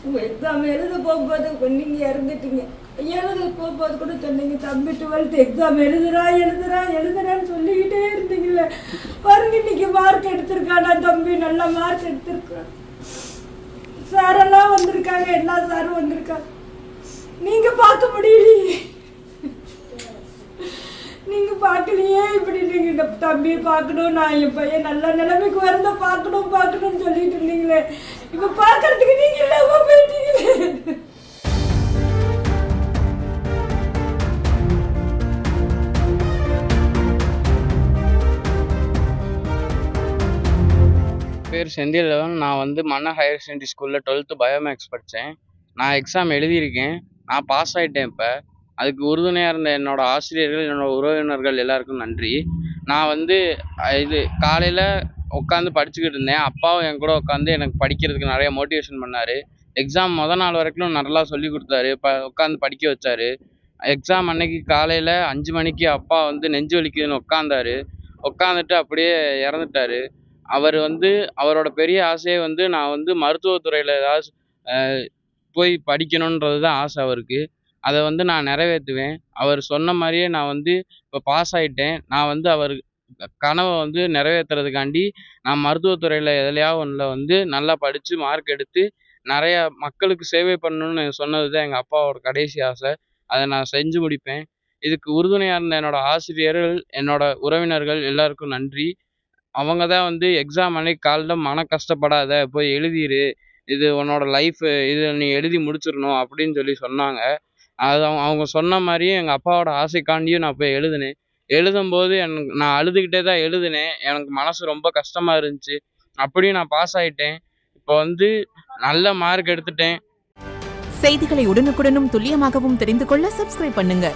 உங்கள் எக்ஸாம் எழுத போகும்போது நீங்கள் இறந்துட்டீங்க. எழுத போகும்போது கூட சொன்னீங்க, தம்பி 12th எக்ஸாம் எழுதுறான்னு சொல்லிக்கிட்டே இருந்தீங்களே. பாருங்க இன்னைக்கு மார்க் எடுத்திருக்கானா தம்பி, நல்ல மார்க் எடுத்திருக்கான். சாரெல்லாம் வந்திருக்காங்க, எல்லா சாரும் வந்திருக்காங்க. நீங்கள் பார்க்க முடியலையே, நீங்கள் பார்க்கலையே. இப்படி நீங்கள் தம்பி பார்க்கணும், நான் என் பையன் நல்ல நிலைமைக்கு வரத பார்க்கணும்னு சொல்லிட்டு இருந்தீங்களே. இப்போ பார்க்கறதுக்கு நீங்கள் இல்லாமல் போயிட்டீங்களே. பேர் செந்திலவன். நான் வந்து மன்னா ஹையர் செகண்டரி ஸ்கூலில் 12th பயோமேக்ஸ் படித்தேன். நான் எக்ஸாம் எழுதியிருக்கேன். நான் பாஸ் ஆகிட்டேன். இப்போ அதுக்கு உறுதுணையாக இருந்த என்னோட ஆசிரியர்கள், என்னோட உறவினர்கள் எல்லாருக்கும் நன்றி. நான் வந்து இது காலையில் உட்காந்து படிச்சுக்கிட்டு இருந்தேன். அப்பாவும் என் கூட உட்காந்து எனக்கு படிக்கிறதுக்கு நிறைய மோட்டிவேஷன் பண்ணார். எக்ஸாம் நாள் வரைக்கும் நல்லா சொல்லி கொடுத்தாரு. உட்காந்து படிக்க வச்சார். எக்ஸாம் அன்னைக்கு காலையில் 5 மணிக்கு அப்பா வந்து நெஞ்சு வலிக்குதுன்னு உட்காந்துட்டு அப்படியே இறந்துட்டார். அவர் வந்து அவரோட பெரிய ஆசையே வந்து நான் வந்து மருத்துவத்துறையில் ஏதாவது போய் படிக்கணுன்றது தான் ஆசை அவருக்கு. அதை வந்து நான் நிறைவேற்றுவேன். அவர் சொன்ன மாதிரியே நான் வந்து இப்போ பாஸ் ஆகிட்டேன். நான் வந்து அவர் கனவை வந்து நிறைவேற்றுறதுக்காண்டி நான் மருத்துவத்துறையில் எதுலையாவது ஒன்றில் வந்து நல்லா படித்து மார்க் எடுத்து நிறையா மக்களுக்கு சேவை பண்ணணும்னு சொன்னது தான் எங்கள் அப்பாவோட கடைசி ஆசை. அதை நான் செஞ்சு முடிப்பேன். இதுக்கு உறுதுணையாக இருந்த என்னோட ஆசிரியர்கள், என்னோட உறவினர்கள் எல்லாருக்கும் நன்றி. அவங்க தான் வந்து எக்ஸாம் அன்னைக்கு காலைல கஷ்டப்படாத, போய் எழுதிரு, இது உன்னோட லைஃபு, இதை நீ எழுதி முடிச்சிடணும் அப்படின்னு சொன்னாங்க. அது அவங்க சொன்ன மாதிரியே எங்கள் அப்பாவோட ஆசைக்காண்டியும் நான் போய் எழுதினேன். எழுதும்போது நான் அழுதுகிட்டே தான் எழுதினேன். எனக்கு மனசு ரொம்ப கஷ்டமாக இருந்துச்சு. அப்படியும் நான் பாஸ் ஆகிட்டேன். இப்போ வந்து நல்ல மார்க் எடுத்துட்டேன். செய்திகளை உடனுக்குடனும் துல்லியமாகவும் தெரிந்து கொள்ள சப்ஸ்கிரைப் பண்ணுங்க.